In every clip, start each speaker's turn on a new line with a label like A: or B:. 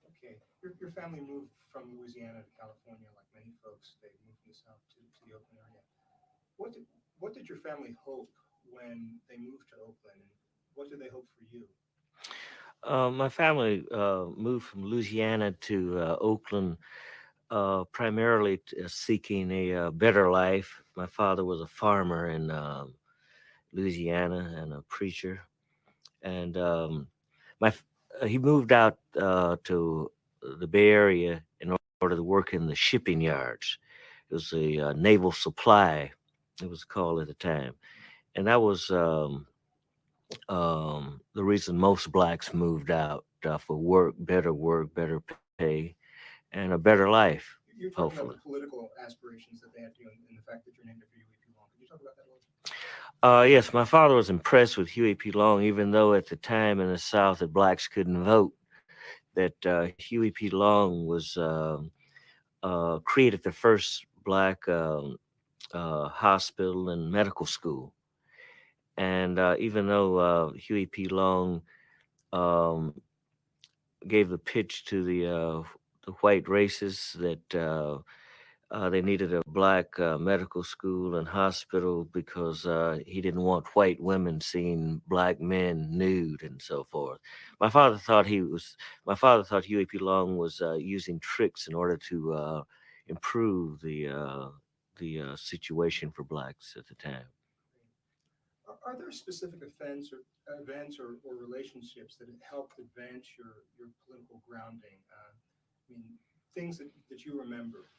A: Okay. Your family moved from Louisiana to California, like many folks. They moved from the South to the Oakland area. What did your family hope when they moved to Oakland, and what did they hope for you?
B: My family moved from Louisiana to Oakland primarily seeking a better life. My father was a farmer in Louisiana and a preacher, and my f- he moved out to the Bay Area in order to work in the shipping yards. It was a naval supply, it was called at the time, and that was the reason most blacks moved out for work, better pay, and a better life,
A: You're
B: hopefully.
A: talking about the political aspirations that they had for you, and the fact that you're named after Huey P. Long. Could you talk about that a little?
B: Yes, my father was impressed with Huey P. Long, even though at the time in the South that blacks couldn't vote. That Huey P. Long was created the first black hospital and medical school. And even though Huey P. Long um, gave the pitch to the white races that they needed a black medical school and hospital because he didn't want white women seeing black men nude and so forth. My father thought he was. My father thought Huey P. Long was using tricks in order to improve the situation for blacks at the time.
A: Are there specific events or relationships that have helped advance your political grounding? I mean, things that you remember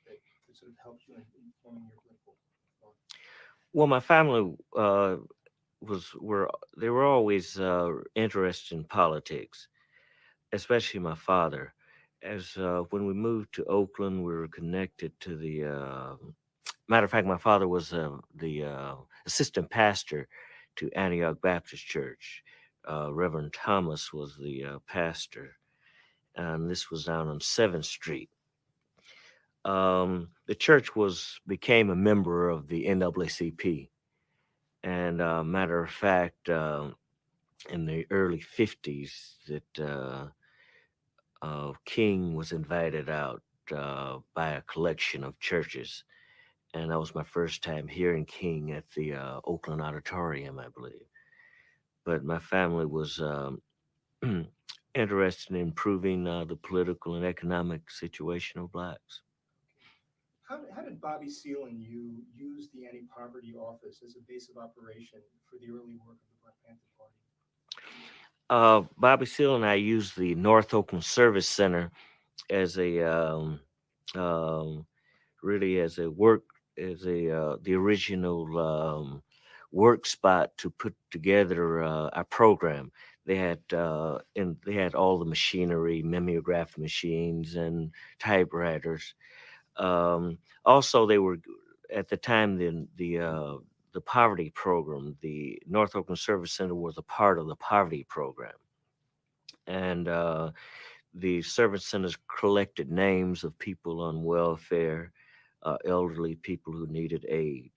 A: that sort of helped you in forming your political thought.
B: Well, my family was were they were always interested in politics, especially my father. As when we moved to Oakland, we were connected to the. Matter of fact, my father was the assistant pastor to Antioch Baptist Church. Reverend Thomas was the pastor, and this was down on Seventh Street. The church was became a member of the NAACP, and matter of fact, in the early '50s, that King was invited out by a collection of churches, and that was my first time hearing King at the Oakland Auditorium, I believe. But my family was interested in improving the political and economic situation of blacks.
A: Okay. How did Bobby Seale and you use the anti-poverty office as a base of operation for the early work of the Black Panther Party?
B: Bobby Seale and I used the North Oakland Service Center as a um, really as a work as a the original work spot to put together our program. They had all the machinery, mimeograph machines, and typewriters. Also, they were at the time the poverty program. The North Oakland Service Center was a part of the poverty program, and the service centers collected names of people on welfare, elderly people who needed aid.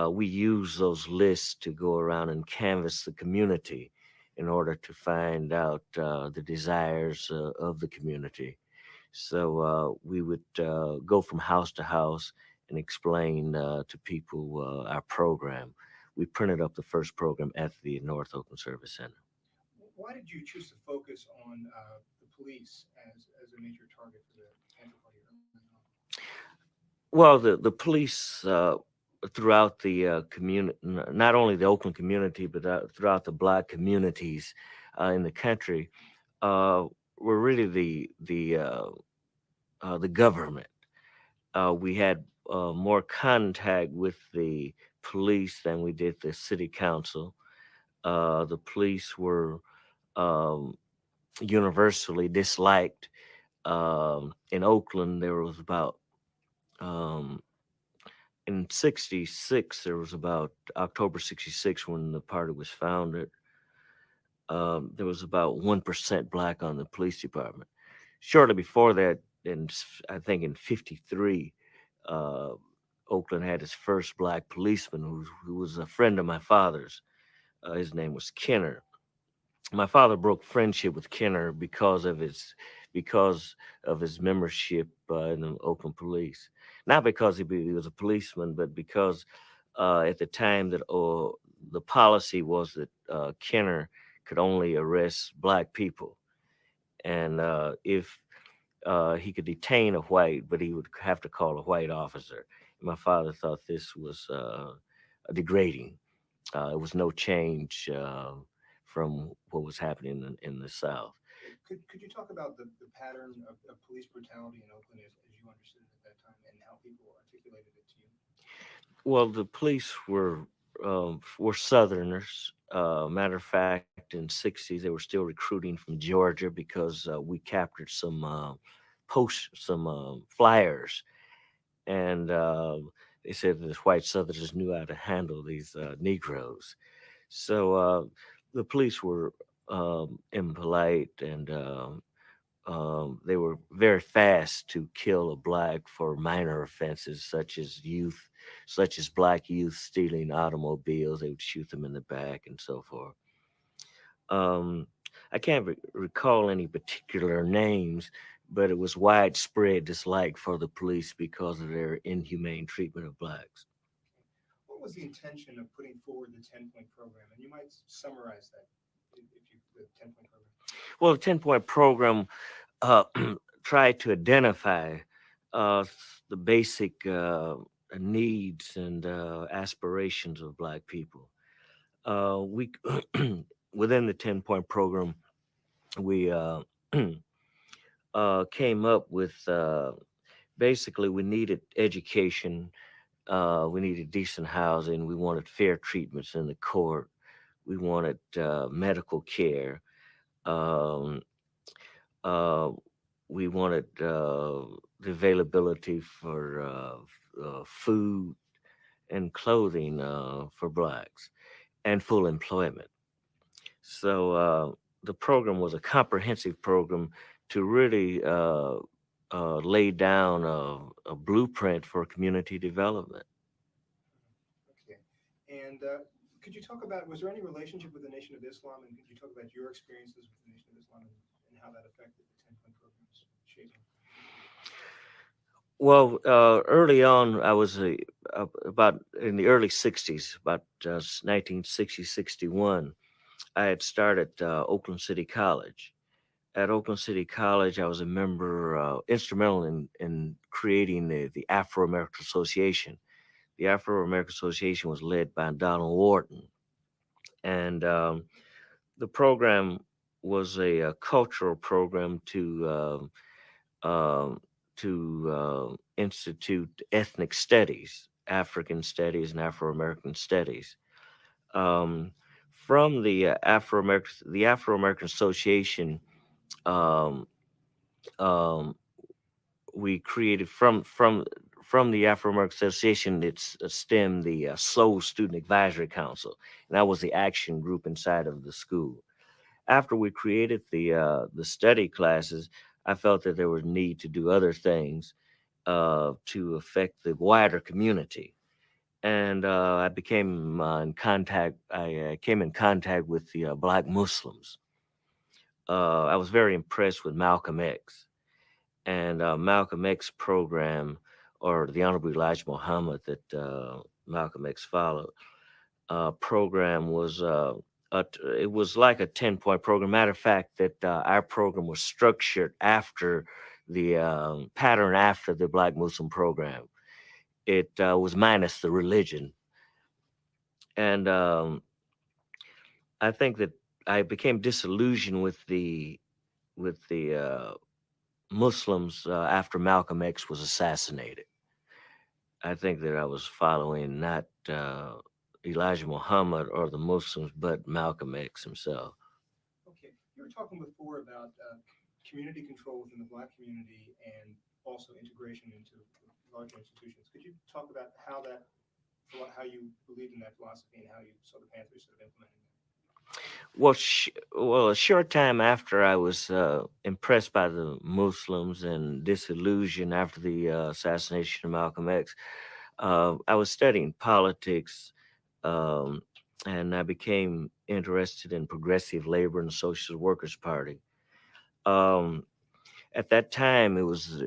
B: We use those lists to go around and canvass the community in order to find out the desires of the community. So we would go from house to house and explain to people our program. We printed up the first program at the North Oakland Service Center.
A: Why did you choose to focus on the police as a major target for the Panther Party early on?
B: Well, the police throughout the community, not only the Oakland community, but throughout the black communities in the country, uh, were really the government. We had more contact with the police than we did the city council. The police were um, universally disliked. In Oakland, there was about um, in '66. There was about October '66 when the party was founded. There was about 1% black on the police department. Shortly before that, I think in '53, uh, Oakland had its first black policeman who was a friend of my father's. His name was Kenner. My father broke friendship with Kenner because of his membership in the Oakland Police. Not because he was a policeman, but because at the time that the policy was that Kenner could only arrest black people, and if he could detain a white, but he would have to call a white officer. My father thought this was degrading. It was no change from what was happening in the South.
A: Could you talk about the pattern of police brutality in Oakland as you understood it at that time and how people articulated it to you?
B: Well, the police were Southerners. Matter of fact, in '60s they were still recruiting from Georgia because we captured some flyers, and they said that the white Southerners knew how to handle these Negroes. So the police were impolite, and they were very fast to kill a black for minor offenses such as black youth stealing automobiles. They would shoot them in the back and so forth. Um, I can't recall any particular names, but it was widespread dislike for the police because of their inhumane treatment of blacks.
A: What was the intention of putting forward the 10-point program? And you might summarize that if you the 10-point program.
B: Well, the 10-point program uh, tried to identify the basic needs and aspirations of black people. We within the 10-point program, we came up with basically we needed education, we needed decent housing, we wanted fair treatments in the court, we wanted medical care. Um, uh, we wanted the availability for food and clothing for blacks and full employment. So the program was a comprehensive program to really lay down a blueprint for community development.
A: Okay. And could you talk about, was there any relationship with the Nation of Islam? And could you talk about your experiences with the Nation of Islam and how that affected the 10-point program's shaping?
B: Well, early on, I was about in the early 60s, about 1960, 61. I had started Oakland City College. At Oakland City College, I was a member, instrumental in creating the Afro American Association. The Afro American Association was led by Donald Wharton, and the program was a cultural program um, to institute ethnic studies, African studies, and Afro American studies. Um, from the Afro American Association, um, um, we created from the Afro American Association. It's stemmed the Soul Student Advisory Council, and that was the action group inside of the school. After we created the study classes, I felt that there was need to do other things to affect the wider community. And I became in contact. I came in contact with the Black Muslims. I was very impressed with Malcolm X and Malcolm X program, or the Honorable Elijah Muhammad that Malcolm X followed. Program was it was like a 10-point program. Matter of fact, that our program was structured after the pattern after the Black Muslim program. It was minus the religion, and I think that I became disillusioned with the Muslims after Malcolm X was assassinated. I think that I was following not Elijah Muhammad or the Muslims, but Malcolm X himself.
A: Okay. You were talking before about community control within the Black community and also integration into larger institutions. Could you talk about how you believed in that philosophy and how you saw the Panthers sort of implementing that?
B: Well, a short time after I was impressed by the Muslims and disillusioned after the assassination of Malcolm X, I was studying politics. Um, and I became interested in progressive labor and social workers party. Um, at that time, it was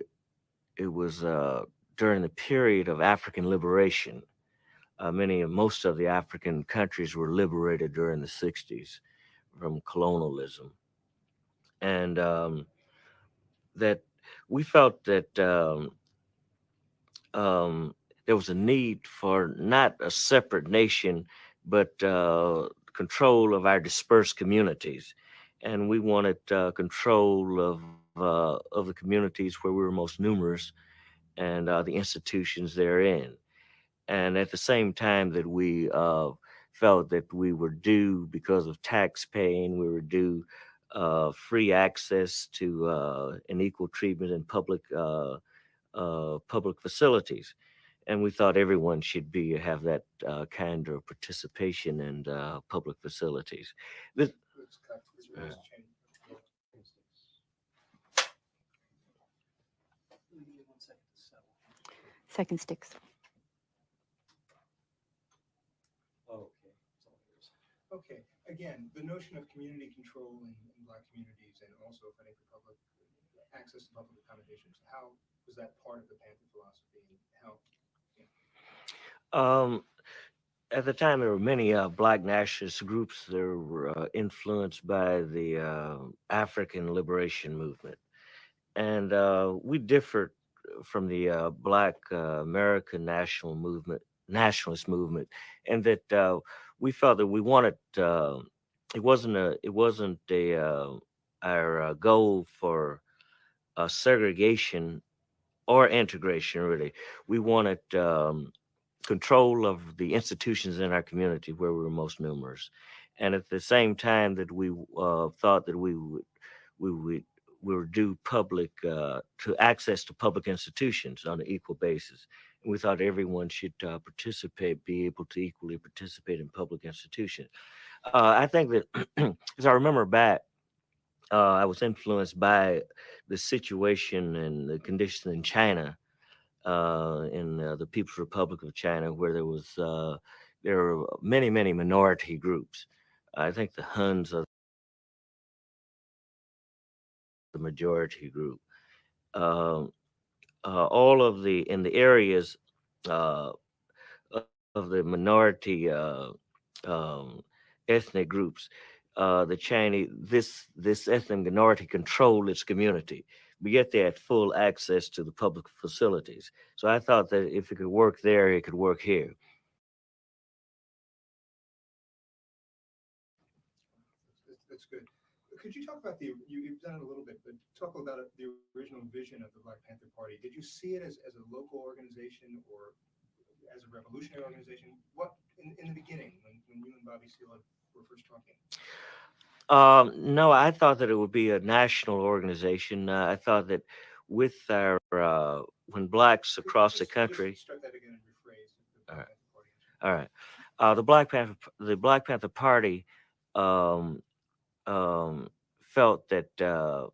B: during the period of African liberation. Most of the African countries were liberated during the '60s from colonialism, and that we felt that um, there was a need for not a separate nation, but control of our dispersed communities, and we wanted control of the communities where we were most numerous and the institutions therein. And at the same time that we felt that we were due because of tax paying, we were due free access to and equal treatment in public facilities, and we thought everyone should be have that kind of participation in public facilities. This,
A: Let's cut.
B: uh,
A: Let's change.
C: Second sticks.
A: Okay, again, the notion of community control in Black communities and also fighting for public access to public accommodations, how was that part of the Panther philosophy and how? Yeah.
B: um, at the time, there were many black nationalist groups that were influenced by the African liberation movement, and we differed from the Black American nationalist movement, and that we felt that we wanted. It wasn't our goal for segregation or integration. Really, we wanted control of the institutions in our community where we were most numerous, and at the same time that we thought that we would we were due public to access to public institutions on an equal basis. And we thought everyone should be able to equally participate in public institutions. I think that as I remember back, I was influenced by the situation and the conditions in China, in the People's Republic of China, where there were many minority groups. I think the Huns are the majority group. Um, all of the in the areas uh, of the minority ethnic groups, the Chinese this ethnic minority controlled its community, but yet they had full access to the public facilities. So I thought that if it could work there, it could work here.
A: That's good. Could you talk about you've done it a little bit, but talk about the original vision of the Black Panther Party. Did you see it as a local organization or as a revolutionary organization? What in the beginning when you and Bobby Seale were first talking?
B: No, I thought that it would be a national organization. I thought that with our when blacks
A: Could you
B: across the country.
A: just start that again and rephrase the
B: All
A: Black
B: right,
A: Panther Party?
B: all right. The Black Panther Party um, um, felt that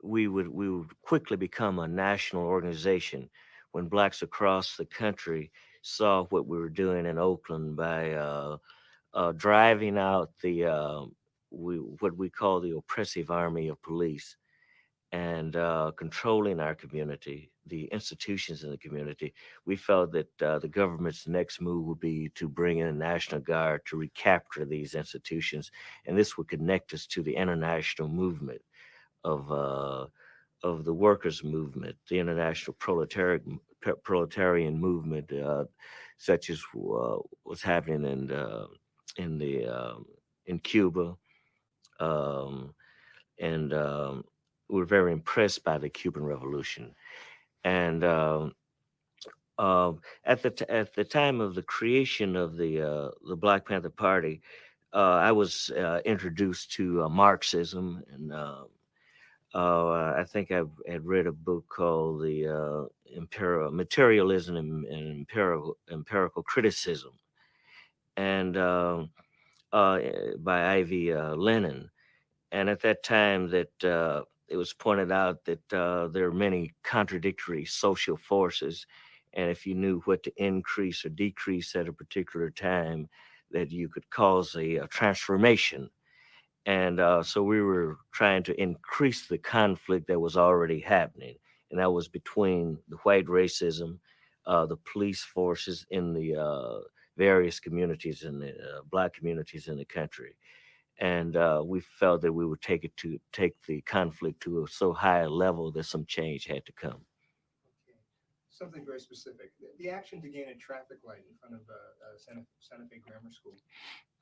B: we would quickly become a national organization when blacks across the country saw what we were doing in Oakland by driving out what we call the oppressive army of police, and controlling our community, the institutions in the community. We felt that the government's next move would be to bring in a National Guard to recapture these institutions, and this would connect us to the international movement of uh, of the workers' movement, the international proletarian movement, such as what's happening in the in Cuba, um, and we're very impressed by the Cuban Revolution. And at the time of the creation of the Black Panther Party, I was introduced to Marxism, and I think I had read a book called the Imperial Materialism and Empirical Criticism, and by Ivy Lenin. And at that time, that it was pointed out that there are many contradictory social forces, and if you knew what to increase or decrease at a particular time, that you could cause a transformation. And so we were trying to increase the conflict that was already happening, and that was between the white racism, the police forces in the various communities and the black communities in the country. And we felt that we would take the conflict to a so high a level that some change had to come.
A: Okay. Something very specific. The action to gain a traffic light in front of Santa Fe Grammar School,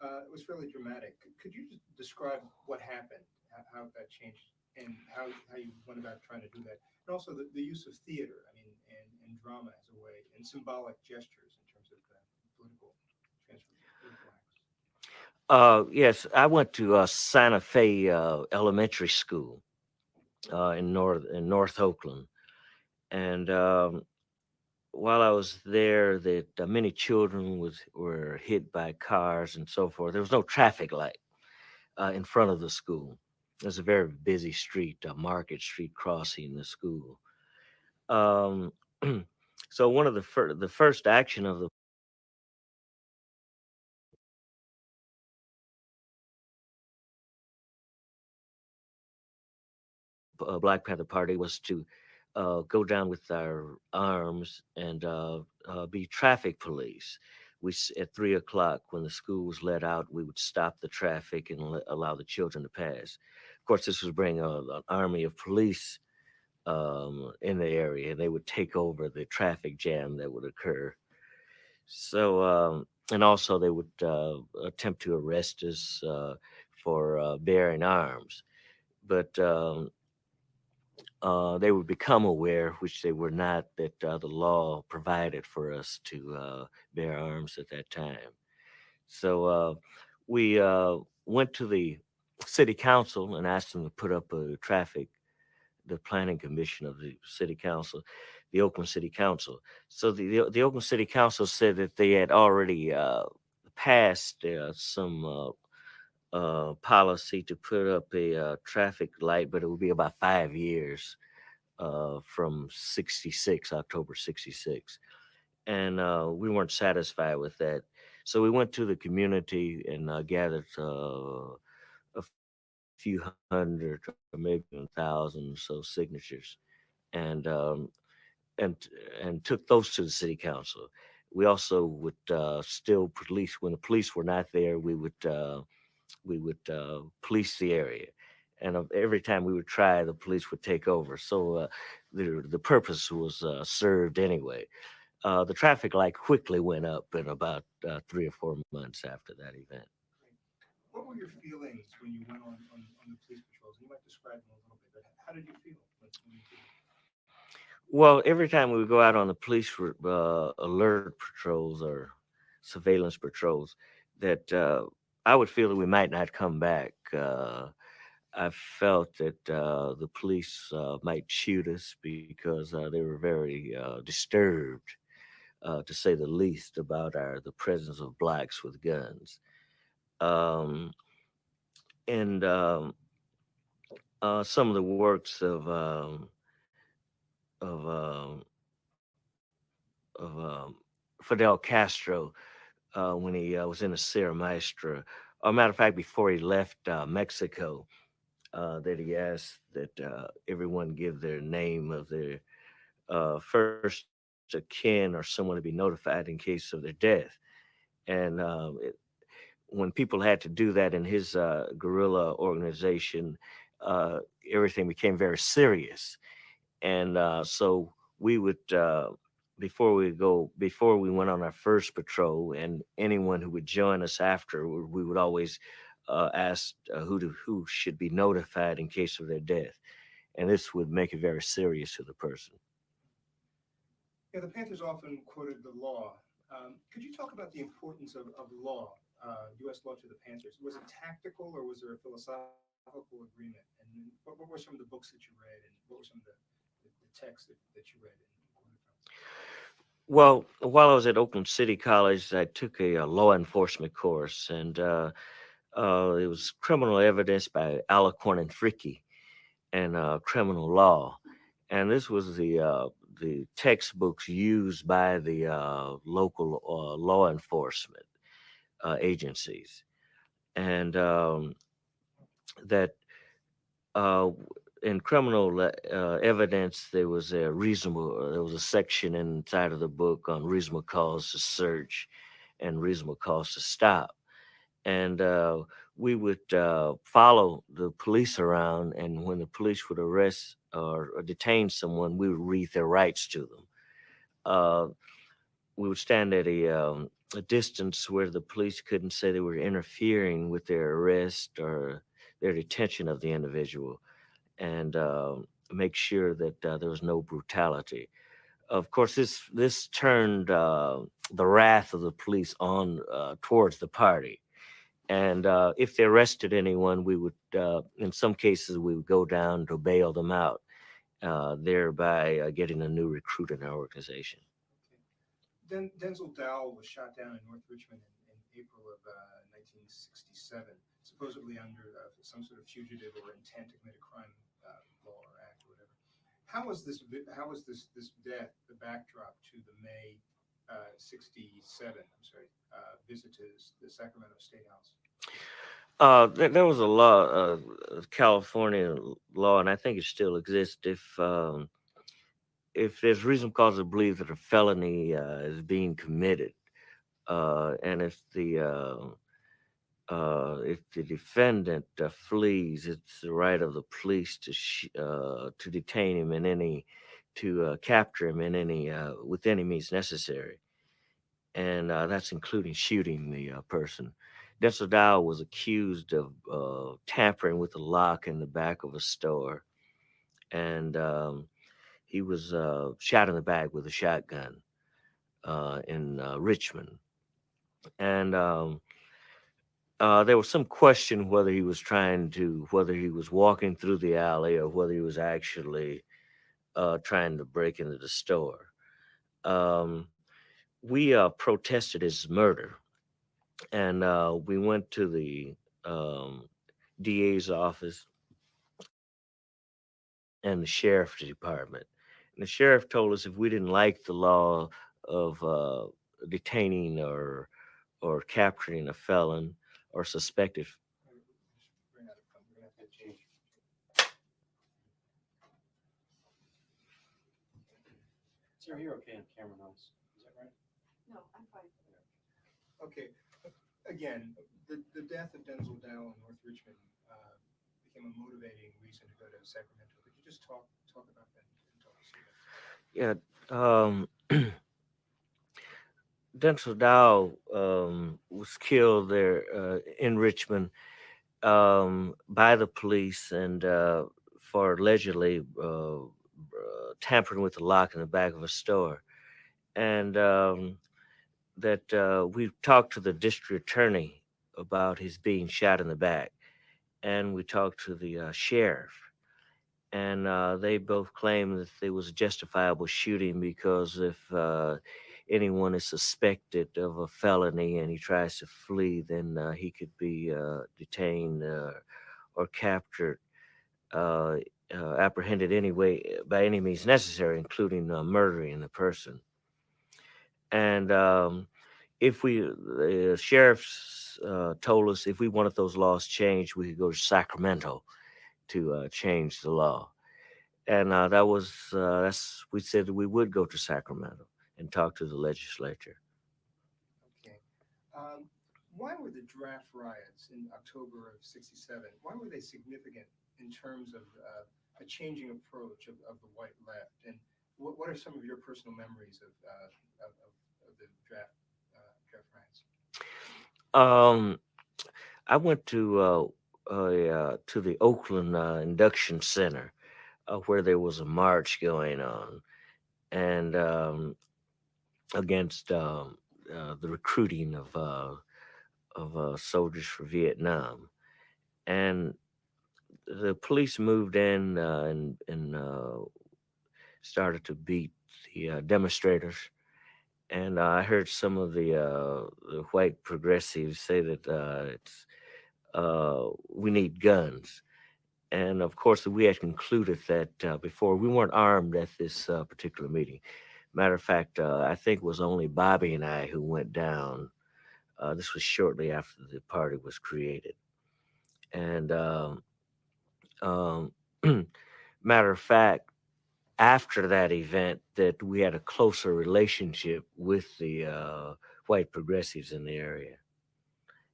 A: it was fairly dramatic. Could you just describe what happened, how that changed, and how you went about trying to do that? And also the use of theater, I mean, and drama as a way, and symbolic gestures in terms of political political acts.
B: Yes, I went to Santa Fe Elementary School in North Oakland, and while I was there, that many children were hit by cars and so forth. There was no traffic light in front of the school. There's a very busy street, Market Street, crossing the school. Um, so one of the first action of the Black Panther Party was to go down with our arms and be traffic police. At 3 o'clock when the school was let out, we would stop the traffic and allow the children to pass. Of course, this was bring an army of police in the area, and they would take over the traffic jam that would occur. So, and also they would attempt to arrest us for bearing arms, but they would become aware, which they were not, that the law provided for us to bear arms at that time. So we went to the city council and asked them to put up the planning commission of the city council, the Oakland City Council. So the Oakland City Council said that they had already passed some policy to put up a traffic light, but it would be about 5 years from 66, October 66. And we weren't satisfied with that. So we went to the community and gathered a few hundred or maybe 1,000 or so signatures, and and and took those to the city council. We also would still police when the police were not there. We would police the area, and every time we would try, the police would take over. So the purpose was served anyway. The traffic light quickly went up in about 3 or 4 months after that event.
A: Great. What were your feelings when you went on the police patrols? You might describe them a little bit, but how did you feel when you did?
B: Well, every time we would go out on the police alert patrols or surveillance patrols, that I would feel that we might not come back. I felt that the police might shoot us because they were very disturbed, to say the least, about the presence of blacks with guns. Um, and some of the works of um, of Fidel Castro when he was in the Sierra Maestra. As a matter of fact, before he left Mexico, that he asked that everyone give their name of their first of kin or someone to be notified in case of their death. And when people had to do that in his guerrilla organization, uh, everything became very serious. And so we would before we went on our first patrol, and anyone who would join us after, we would always ask who should be notified in case of their death, and this would make it very serious to the person.
A: Yeah, the Panthers often quoted the law. Could you talk about the importance of law, U.S. law to the Panthers? Was it tactical or was there a philosophical agreement? And what were some of the books that you read, and what were some of the texts that you read and quoted from?
B: Well, while I was at Oakland City College, I took a law enforcement course, and it was criminal evidence by Alicorn and Fricky, and criminal law. And this was the textbooks used by the local law enforcement. agencies, and that uh, in criminal evidence there was a section inside of the book on reasonable cause to search and reasonable cause to stop, and we would follow the police around, and when the police would arrest or detain someone, we would read their rights to them. uh, we would stand at a distance where the police couldn't say they were interfering with their arrest or their detention of the individual, and make sure that there was no brutality. Of course, this turned the wrath of the police on towards the party. And if they arrested anyone, we would, in some cases, we would go down to bail them out, thereby getting a new recruit in our organization.
A: Denzel Dowell was shot down in North Richmond in April of 1967, supposedly under some sort of fugitive or intent to commit a crime law or act or whatever. How was this death the backdrop to the May '67? I'm sorry, visit to the Sacramento State House.
B: There was a law, California law, and I think it still exists. If there's reason cause to believe that a felony is being committed, and if the defendant flees, it's the right of the police to detain him in any to capture him in any with any means necessary, and that's including shooting the person. Denzel Dow was accused of tampering with a lock in the back of a store, and he was shot in the back with a shotgun in Richmond. And there was some question whether he was walking through the alley or whether he was actually trying to break into the store. Um, we protested his murder, and we went to the DA's office and the sheriff's department. And the sheriff told us if we didn't like the law of detaining or capturing a felon or suspected.
C: Sir, you're okay on camera now. Is that right?
D: No, I'm fine.
A: Okay, again, the death of Denzel Dow in North Richmond became a motivating reason to go to Sacramento. Could you just talk about that and talk us through that?
B: Yeah, Denzel Dow was killed there in Richmond by the police and for allegedly tampering with the lock in the back of a store. And that we talked to the district attorney about his being shot in the back, and we talked to the sheriff, and they both claim that it was a justifiable shooting because if anyone is suspected of a felony and he tries to flee, then he could be detained or captured, uh, apprehended anyway by any means necessary, including murdering the person. And if the sheriffs told us if we wanted those laws changed, we could go to Sacramento to change the law. And that's we said that we would go to Sacramento and talk to the legislature.
A: Okay. Why were the draft riots in October of '67? Why were they significant in terms of a changing approach of the white left? And what are some of your personal memories of the draft riots?
B: Um, I went to the Oakland Induction Center where there was a march going on, and against the recruiting of soldiers for Vietnam, and the police moved in and started to beat the demonstrators. And I heard some of the white progressives say that we need guns. And of course, we had concluded that before we weren't armed at this particular meeting. Matter of fact, I think it was only Bobby and I who went down This was shortly after the party was created. And um, matter of fact, after that event, that we had a closer relationship with the white progressives in the area.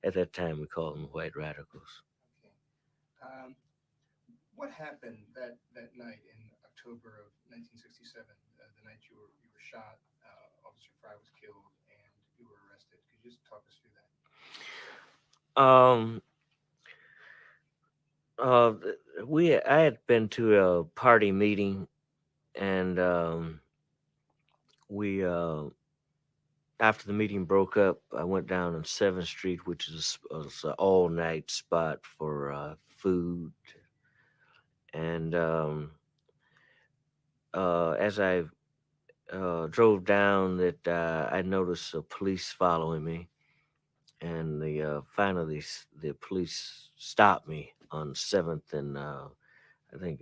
B: At that time, we called them white radicals.
A: Okay. Um, what happened that night in October of 1967, the night you were shot, Officer Fry was killed, and you were arrested? Could you just talk us through that?
B: Um, I had been to a party meeting, and we after the meeting broke up, I went down on Seventh Street, which was an all night spot for food. And as I drove down, that I noticed police following me, and finally the police stopped me on Seventh and I think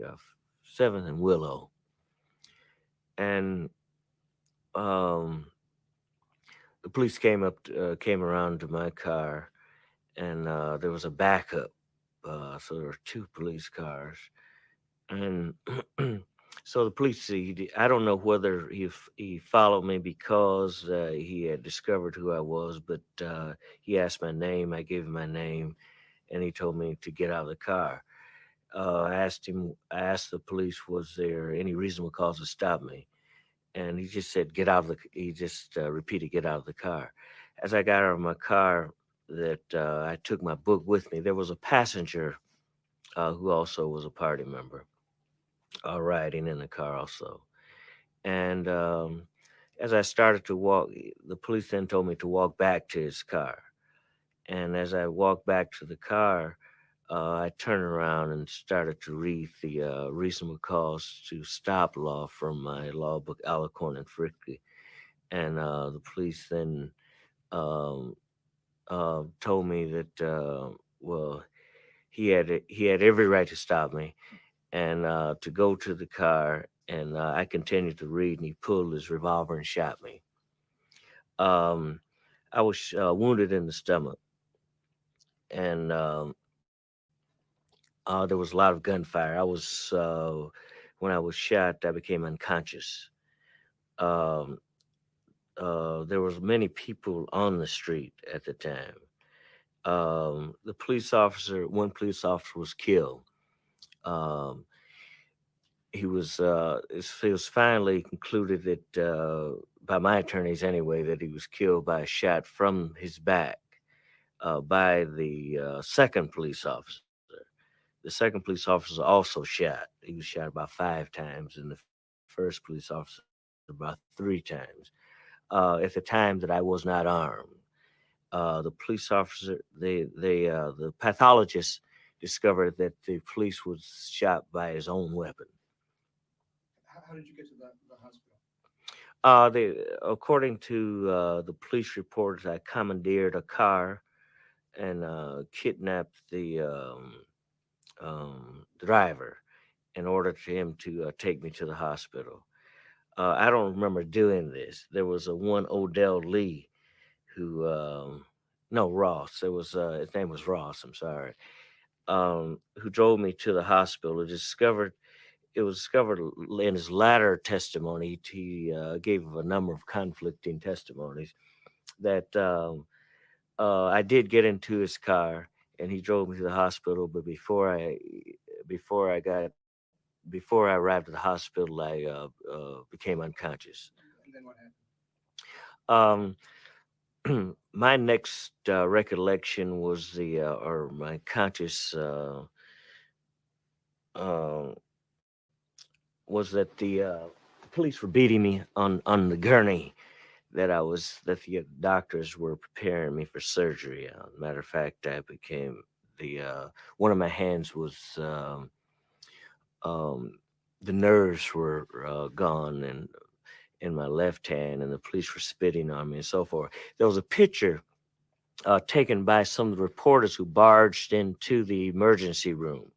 B: Seventh and Willow, and um, the police came around to my car, and there was a backup. So there were two police cars, and so the police. I don't know whether he followed me because he had discovered who I was, but he asked my name. I gave him my name, and he told me to get out of the car. I asked the police, was there any reasonable cause to stop me? And he just said, get out of the. He just repeated, get out of the car. As I got out of my car, that I took my book with me. There was a passenger who also was a party member, riding in the car also. And as I started to walk, the police then told me to walk back to his car. And as I walked back to the car, I turned around and started to read the reasonable cause to stop law from my law book, Alicorn and Frickley. And the police then um, told me that, well, he had every right to stop me and to go to the car. And I continued to read, and he pulled his revolver and shot me. Um, I was wounded in the stomach, and there was a lot of gunfire. When I was shot, I became unconscious. Um, there was many people on the street at the time. One police officer was killed. Um, it was finally concluded that, by my attorneys anyway, that he was killed by a shot from his back by the second police officer. The second police officer also shot. He was shot about 5 times, and the first police officer about 3 times. At the time that I was not armed, the police officer, the pathologist discovered that the police was shot by his own weapon.
A: How did you get to the hospital?
B: According to the police reports, I commandeered a car and kidnapped the driver in order for him to take me to the hospital. I don't remember doing this. There was a one Odell Lee who, no, Ross. His name was Ross. I'm sorry. Who drove me to the hospital. It was discovered in his latter testimony. He gave a number of conflicting testimonies that I did get into his car and he drove me to the hospital. But before I got before I arrived at the hospital, I became unconscious.
A: And then what happened?
B: My next recollection was or my conscious uh, was that the police were beating me on the gurney that the doctors were preparing me for surgery. Matter of fact, I became the one of my hands was um, the nerves were gone and in my left hand, and the police were spitting on me and so forth. There was a picture taken by some of the reporters who barged into the emergency room,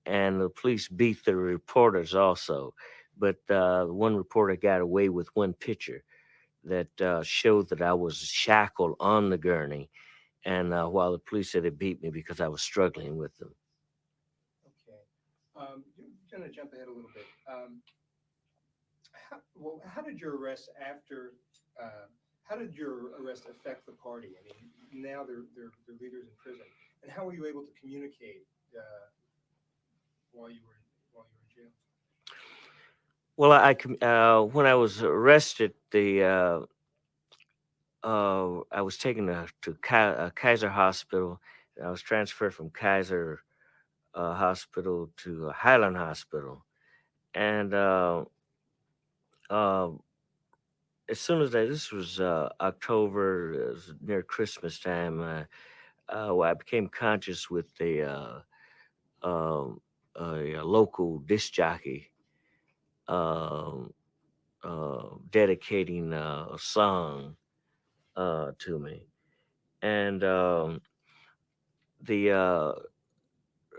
B: and the police beat the reporters also. But one reporter got away with one picture. that showed that I was shackled on the gurney, and while the police said they beat me because I was struggling with them.
A: Okay. You're going to jump ahead a little bit. How did your arrest after? Uh, how did your arrest affect the party? I mean, now they're leaders in prison, and how were you able to communicate while you were in jail?
B: Well, when I was arrested, the I was taken to Kaiser Hospital. I was transferred from Kaiser Hospital to Highland Hospital, and uh, as soon as this was October, it was near Christmas time. I became conscious with um, a local disc jockey um, dedicating a song to me, and the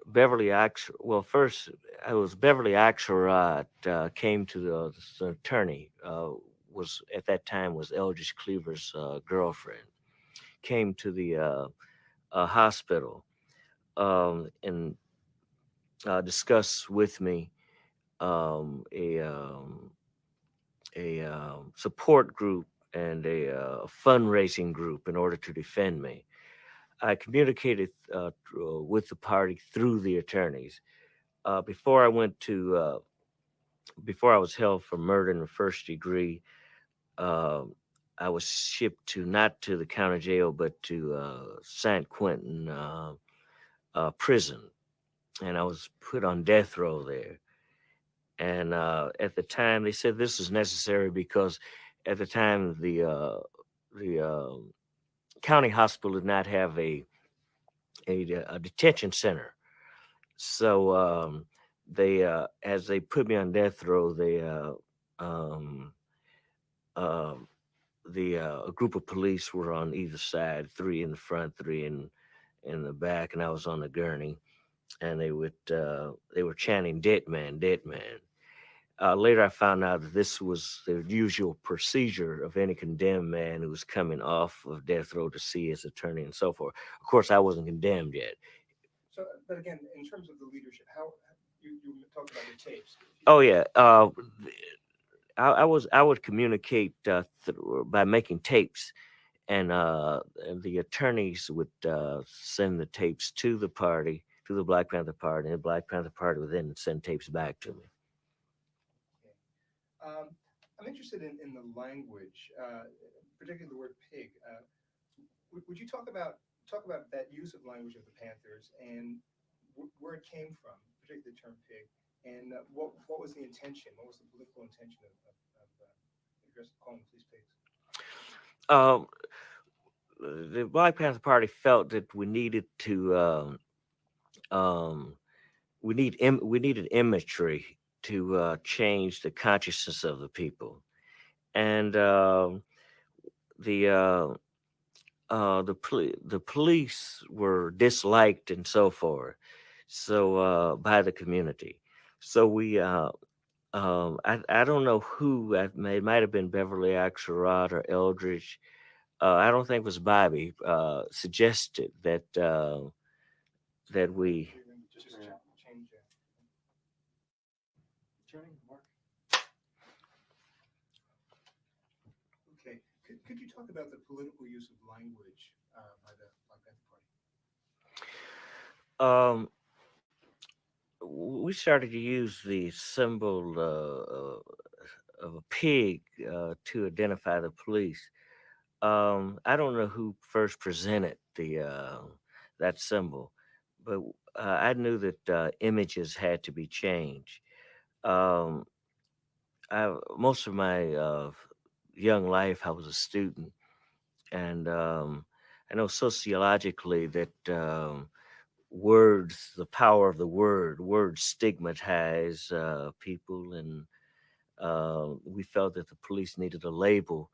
B: Beverly Ax. Well, first I was Beverly Axelrod came to the attorney. Was at that time was Eldridge Cleaver's girlfriend. Came to the hospital and discussed with me a support group and a fundraising group in order to defend me. I communicated with the party through the attorneys. Before I went to before I was held for murder in the first degree, um, I was shipped to not to the county jail but to San Quentin prison, and I was put on death row there. And at the time, they said this was necessary because at the time the county hospital did not have a detention center. So they as they put me on death row, um, uh, a group of police were on either side, three in the front, three in the back, and I was on the gurney, and they were chanting "Dead man, dead man." Later, I found out that this was the usual procedure of any condemned man who was coming off of death row to see his attorney and so forth. Of course, I wasn't condemned yet.
A: So, but again, in terms of the leadership, how you talked about the tapes.
B: Oh yeah, I would communicate by making tapes, and the attorneys would send the tapes to the party, to the Black Panther Party, and the Black Panther Party would then send tapes back to me.
A: Okay. I'm interested in the language, particularly the word pig. Would you talk about that use of language of the Panthers and where it came from, particularly the term pig, and what was the intention? What was the political intention of calling the police pigs?
B: Um, the Black Panther Party felt that we needed to we needed imagery to change the consciousness of the people, and the the police were disliked and so forth, so by the community. So I don't know who it might have been Beverly Axelrod or Eldridge. I don't think it was Bobby suggested that we.
A: Just
C: Yeah.
A: change.
C: Attorney, Mark?
A: Okay. Could you talk about the political use of language by the Black Panther Party?
B: Um, we started to use the symbol of a pig to identify the police. I don't know who first presented the that symbol, but I knew that images had to be changed. Um, Most of my young life, I was a student, and I know sociologically that words, the power of the words stigmatize people, and we felt that the police needed a label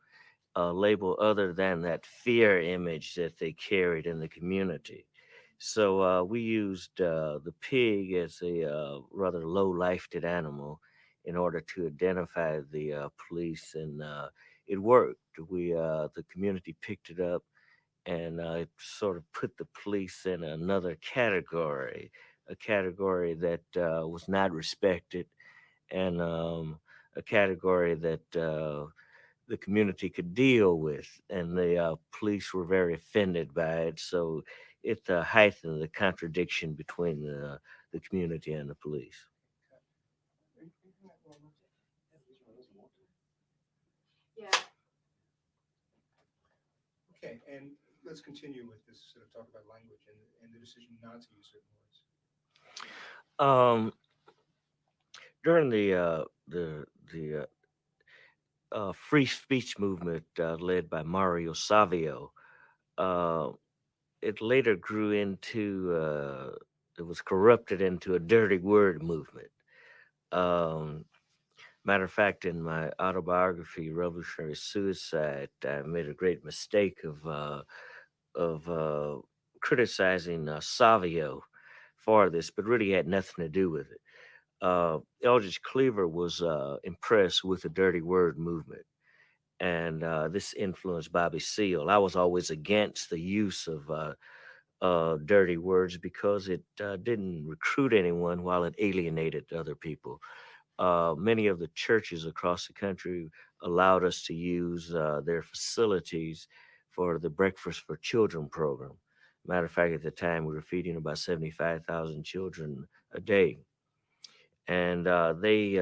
B: other than that fear image that they carried in the community. So we used the pig as a rather low lifted animal in order to identify the police, and it worked. The community picked it up, and it sort of put the police in another category, a category that was not respected, and a category that the community could deal with, and the police were very offended by it. So it heightened the contradiction between the community and the police.
A: Okay, and let's continue with this sort of talk about language and the decision not to use certain words.
B: Um, During the free speech movement led by Mario Savio, uh, it later grew into it was corrupted into a dirty word movement. Um, Matter of fact, in my autobiography, Revolutionary Suicide, I made a great mistake of criticizing Savio for this, but really had nothing to do with it. Eldridge Cleaver was impressed with the dirty word movement, and this influenced Bobby Seale. I was always against the use of dirty words because it didn't recruit anyone while it alienated other people. Many of the churches across the country allowed us to use their facilities for the Breakfast for Children program. Matter of fact, at the time, we were feeding about 75,000 children a day. And they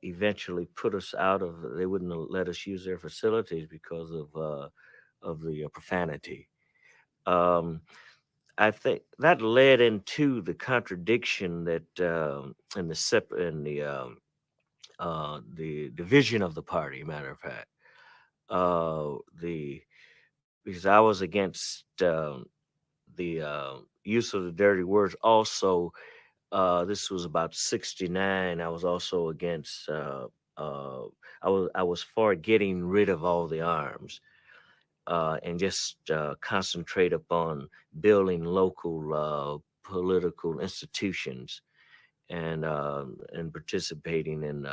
B: eventually put us out of, they wouldn't let us use their facilities because of the profanity. Um, I think that led into the contradiction that in the division of the party. Matter of fact, the because I was against the use of the dirty words. Also, this was about '69. I was also against. Uh, I was for getting rid of all the arms and just concentrate upon building local political institutions and participating in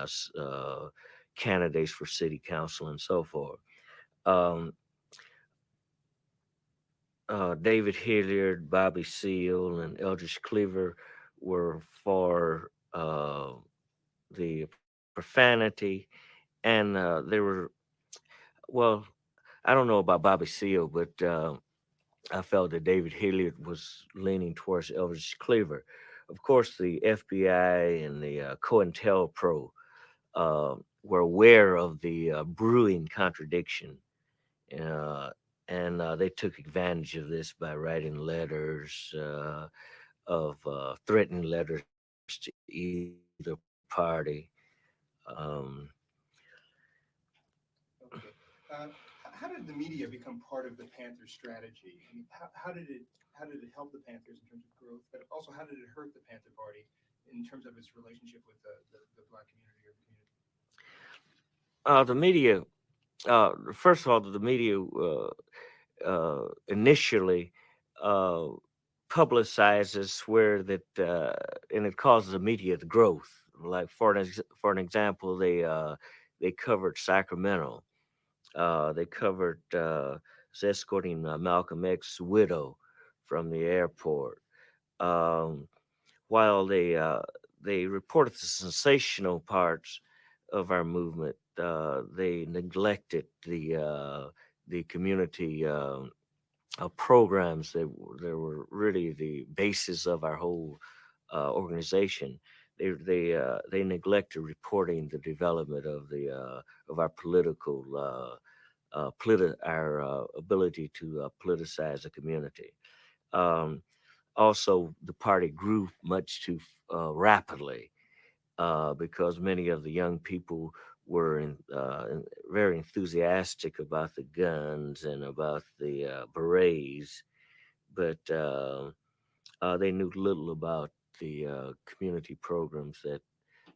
B: candidates for city council and so forth. Um, David Hilliard, Bobby Seale, and Eldridge Cleaver were for the profanity, and they were well. I don't know about Bobby Seale, but I felt that David Hilliard was leaning towards Eldridge Cleaver. Of course, the FBI and the COINTELPRO were aware of the brewing contradiction, uh, and they took advantage of this by writing letters of threatening letters to either party. Um,
A: Okay. How did the media become part of the Panther strategy? I mean, how did it help the Panthers in terms of growth, but also how did it hurt the Panther Party in terms of its relationship with the black community or the community?
B: the media, first of all, the media initially uh, publicizes where that, and it causes immediate growth. Like for an example, they covered Sacramento. They covered was escorting Malcolm X's widow from the airport. Um, while they reported the sensational parts of our movement, they neglected the community programs that were really the basis of our whole organization. They neglected reporting the development of our political our ability to politicize the community. Um, Also, the party grew much too rapidly because many of the young people were very enthusiastic about the guns and about the berets, but they knew little about the community programs that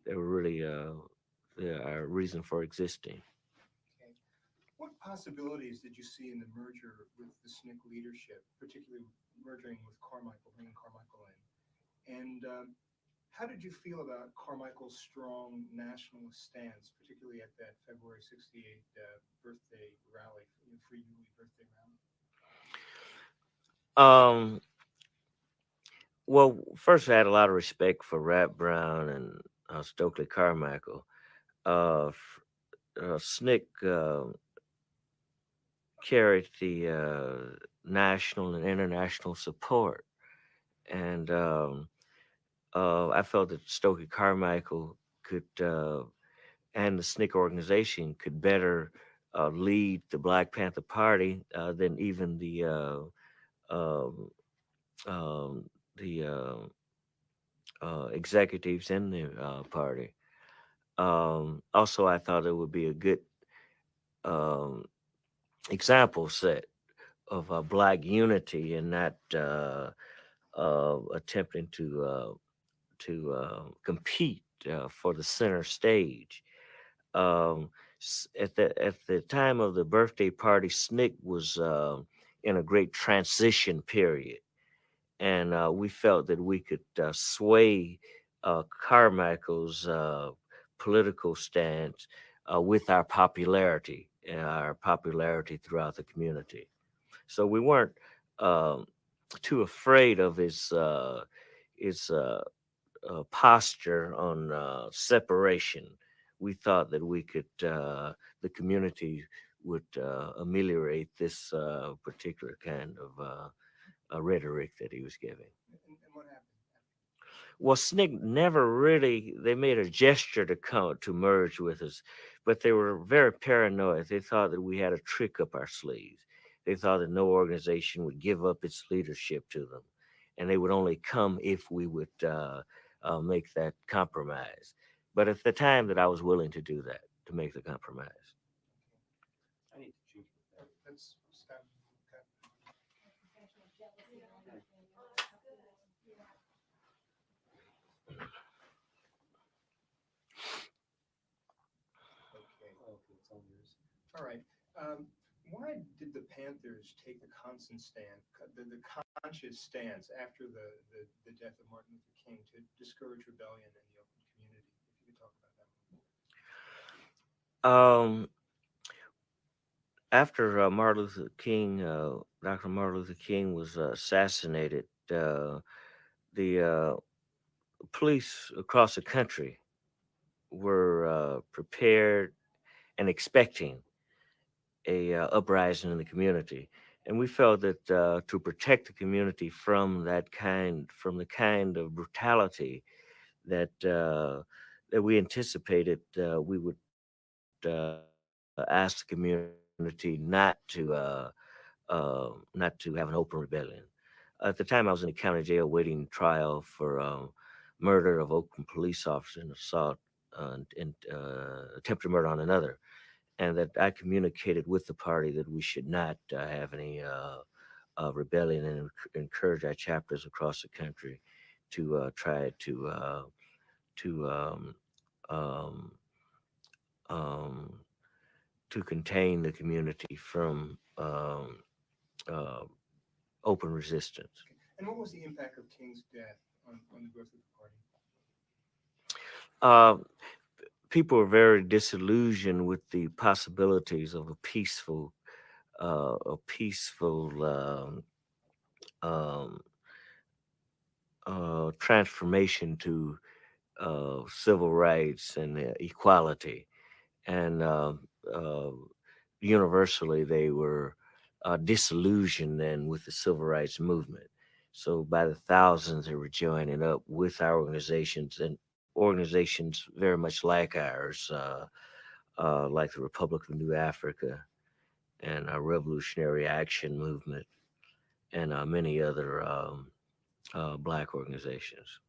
B: were really our reason for existing.
A: Okay. What possibilities did you see in the merger with the SNCC leadership, particularly merging with Carmichael, bringing Carmichael in? And How did you feel about Carmichael's strong nationalist stance, particularly at that February '68 birthday rally, Free Huey birthday rally?
B: Um, well, first I had a lot of respect for Rap Brown and Stokely Carmichael. Snick carried the national and international support, and I felt that Stokely Carmichael could and the Snick organization could better lead the Black Panther Party than even um, um, the executives in the party. Also, I thought it would be a good um, example set of Black unity and not attempting to compete for the center stage. Um, at the time of the birthday party, Snick was in a great transition period, and we felt that we could sway Carmichael's political stance with our popularity throughout the community. So we weren't um, too afraid of his posture on separation. We thought that the community would ameliorate this particular kind of rhetoric that he was giving.
A: And what happened?
B: Well, Snig never really, they made a gesture to come to merge with us, but they were very paranoid. They thought that we had a trick up our sleeves. They thought that no organization would give up its leadership to them, and they would only come if we would make that compromise. But at the time that I was willing to do that, to make the compromise.
C: I need to choose with that.
A: Let's stop. Okay. Okay.
C: Okay, it's all yours.
A: All right. Why did the Panthers take the constant stand, the conscious stance after the death of Martin Luther King to discourage rebellion in the open community? If you could talk about that.
B: Um, After Dr. Martin Luther King was assassinated, the police across the country were prepared and expecting a uprising in the community, and we felt that to protect the community from the kind of brutality that that we anticipated, we would ask the community not to have an open rebellion. At the time, I was in the county jail waiting trial for murder of Oakland police officer and assault and attempted murder on another, and that I communicated with the party that we should not have any rebellion and encourage our chapters across the country to try to um, um, to contain the community from uh, open resistance.
A: And what was the impact of King's death on the growth of the party?
B: Uh, People were very disillusioned with the possibilities of a peaceful um, transformation to civil rights and equality, and uh, universally they were disillusioned then with the civil rights movement. So by the thousands, they were joining up with our organizations and organizations very much like ours, like the Republic of New Africa and our Revolutionary Action Movement and many other black organizations.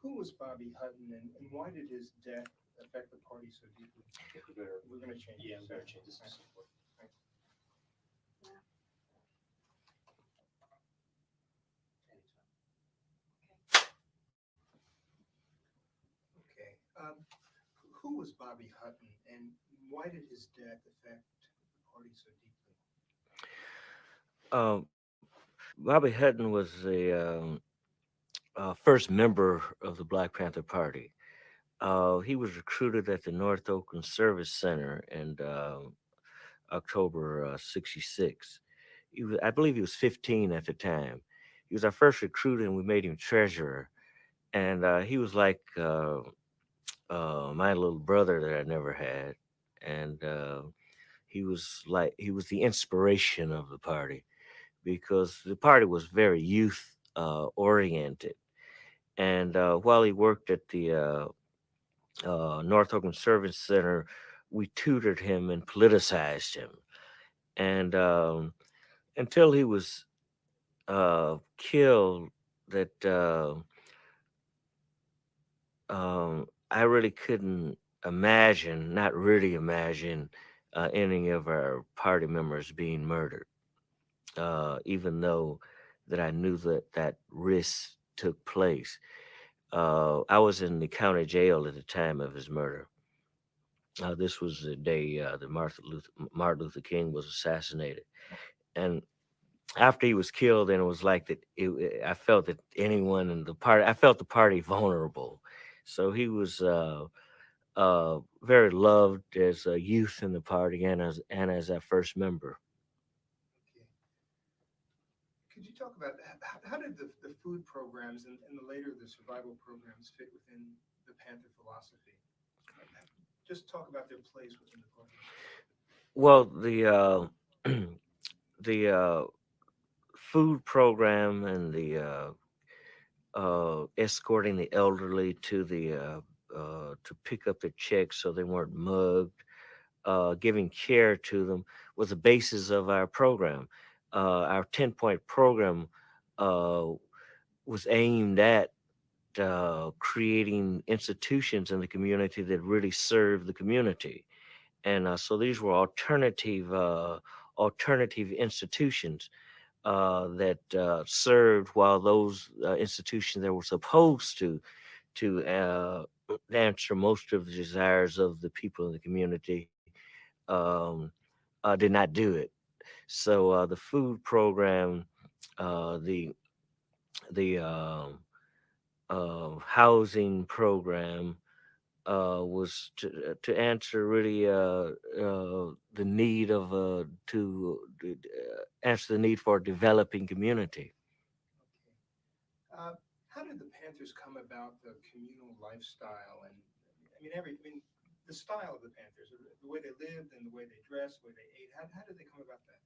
A: Who was Bobby Hutton, and why did his death affect the party so deeply?
C: If we better,
A: We're going to change.
C: yeah,
A: this.
C: we better change this to
A: Right.
C: support.
A: Right. Okay. Who was Bobby Hutton, and why did his death affect the party so deeply?
B: Um, Bobby Hutton was first member of the Black Panther Party. He was recruited at the North Oakland Service Center in October '66. I believe he was 15 at the time. He was our first recruit, and we made him treasurer. And he was like my little brother that I never had, and he was the inspiration of the party because the party was very youth oriented. And while he worked at the North Oakland Service Center, we tutored him and politicized him. And until he was killed, that I really couldn't imagine, not really imagine, any of our party members being murdered, even though that I knew that that risk took place. I was in the county jail at the time of his murder. This was the day that Martin Luther King was assassinated. And after he was killed, and it was like that. I felt that anyone in the party, I felt the party vulnerable. So he was very loved as a youth in the party and as our first member.
A: Okay. Could you talk about how did the food programs and the later the survival programs fit within the Panther philosophy? Just talk about their place within the program.
B: Well, the the food program and the escorting the elderly to the to pick up their checks so they weren't mugged, giving care to them was the basis of our program. Our 10-point program uh, was aimed at creating institutions in the community that really serve the community. And so these were alternative institutions that served, while those institutions that were supposed to answer most of the desires of the people in the community um, did not do it. So the food program, the housing program was to answer really the need of to answer the need for a developing community.
A: Okay. How did the Panthers come about the communal lifestyle and I mean the style of the Panthers, the way they lived and the way they dressed, the way they ate? How did they come about that?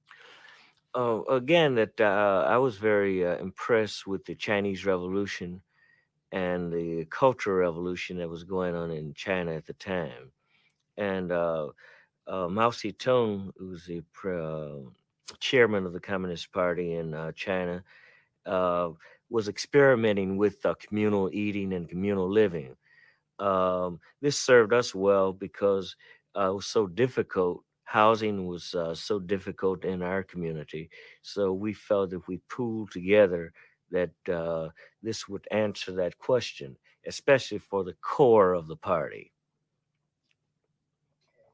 B: Again, that I was very impressed with the Chinese Revolution and the Cultural Revolution that was going on in China at the time. And Mao Zedong, who was the chairman of the Communist Party in China, uh, was experimenting with communal eating and communal living. This served us well because it was so difficult. Housing was so difficult in our community. So we felt if we pooled together, that this would answer that question, especially for the core of the party.
A: Okay.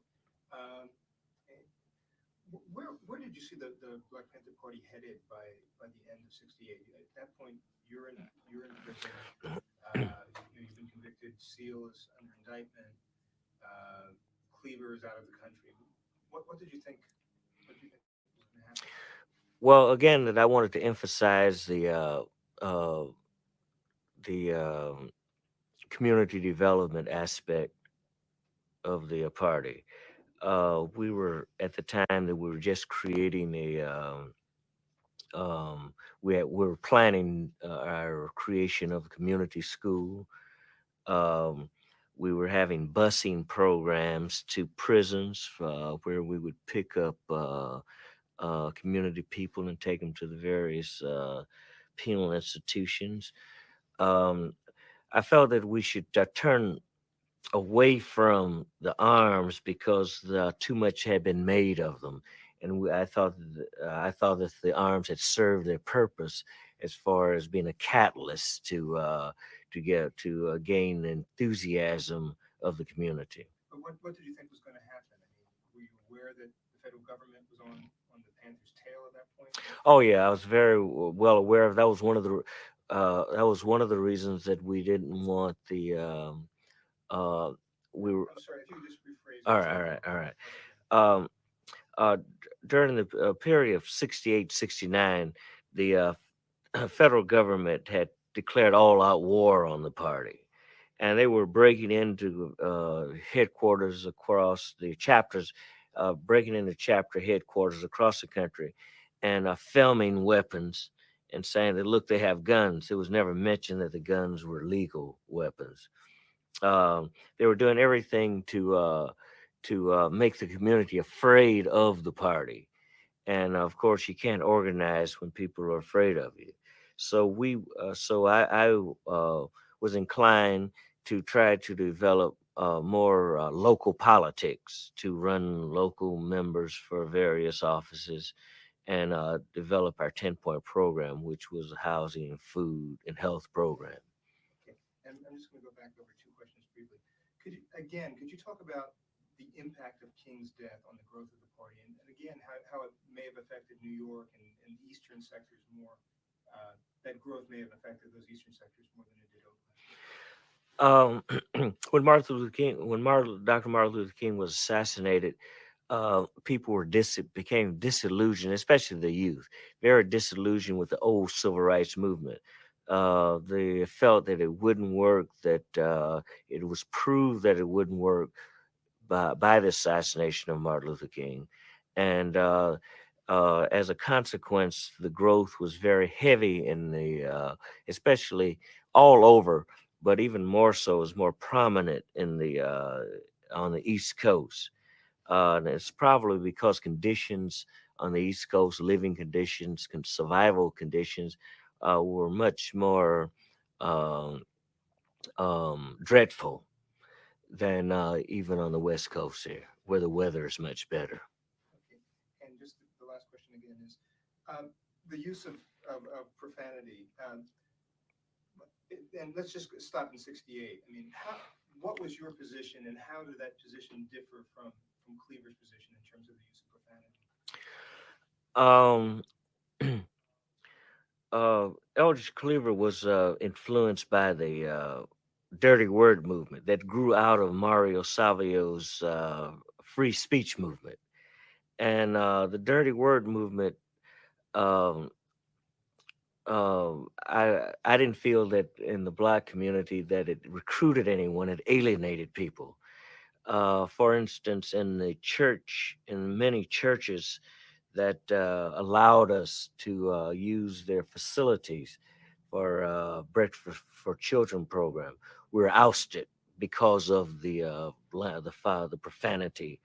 A: And where did you see the Black Panther Party headed by the end of '68? At that point, you're in prison. You've been convicted. Seal is under indictment. Uh, Cleaver is out of the country. What did you think? What did you think was going to happen?
B: Well, again, that I wanted to emphasize uh, the community development aspect of the party. We were at the time that we were just creating a. We were planning our creation of a community school. Um, we were having busing programs to prisons where we would pick up community people and take them to the various penal institutions. Um, I felt that we should turn away from the arms because too much had been made of them, and I thought that the arms had served their purpose as far as being a catalyst to gain enthusiasm of the community.
A: But what did you think was going to happen? Were you aware that the federal government was on the Panthers' tail at that point?
B: Oh yeah, I was very well aware of that. Was one of the that was one of the reasons that we didn't want the uh, we were
A: I'm sorry, if you could just rephrase
B: all
A: it.
B: right, all right, all right. Um, During the period of 68, 69, the federal government had declared all out war on the party. And they were breaking into headquarters across the chapters, breaking into chapter headquarters across the country and filming weapons and saying that, look, they have guns. It was never mentioned that the guns were legal weapons. They were doing everything to make the community afraid of the party, and of course, you can't organize when people are afraid of you. So I was inclined to try to develop more local politics, to run local members for various offices, and develop our 10-point program, which was a housing, food, and health program.
A: Okay, and I'm just going to go back over two questions briefly. Could you talk about the impact of King's death on the growth of the party, and again, how it may have affected New York and the eastern sectors more, that growth may have affected those eastern sectors more than it did Oakland?
B: When Dr. Martin Luther King was assassinated, people became disillusioned, especially the youth, very disillusioned with the old civil rights movement. They felt that it wouldn't work, that it was proved that it wouldn't work by the assassination of Martin Luther King. And as a consequence, the growth was very heavy in especially all over, but even more so, is more prominent in on the East Coast. And it's probably because conditions on the East Coast, living conditions, survival conditions, were much more um, dreadful than even on the West Coast here, where the weather is much better.
A: Okay, and just the last question again is the use of profanity. And let's just stop in '68. I mean, what was your position, and how did that position differ from Cleaver's position in terms of the use of profanity?
B: Um, Eldridge Cleaver was influenced by the dirty word movement that grew out of Mario Savio's free speech movement. And the dirty word movement, um, I didn't feel that in the black community that it recruited anyone, it alienated people. For instance, in many churches that allowed us to use their facilities for breakfast for children program, we were ousted because of the profanity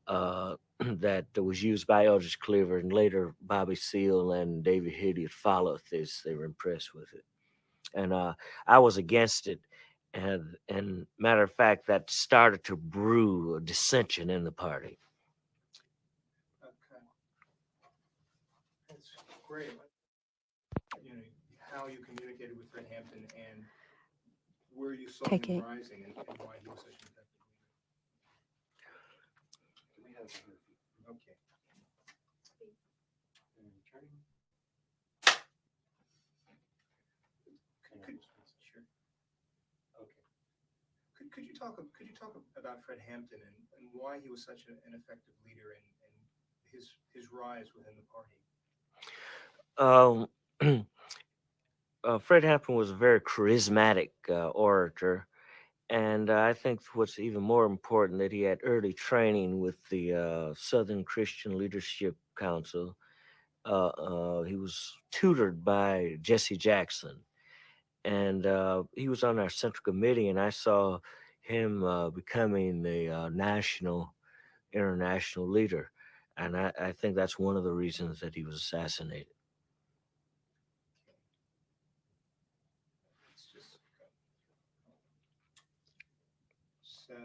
B: that was used by Eldridge Cleaver, and later Bobby Seale and David Hidiot followed this. They were impressed with it, and I was against it. And matter of fact, that started to brew a dissension in the party.
A: Okay, that's great. You know, how you communicated with Fred Hampton and where you saw
D: Take
A: him
D: it.
A: rising and why he was such an effective
C: Do we have it here?
A: leader. Okay.
C: And returning?
A: Could,
C: Hang on
A: could,
C: just one second.
A: sure.
C: Okay.
A: Could you talk about Fred Hampton and why he was such an effective leader and his rise within the party?
B: Um, Fred Hampton was a very charismatic orator, and I think what's even more important that he had early training with the Southern Christian Leadership Council. He was tutored by Jesse Jackson, and he was on our central committee, and I saw him becoming the international leader, and I think that's one of the reasons that he was assassinated.
A: Let's just go. So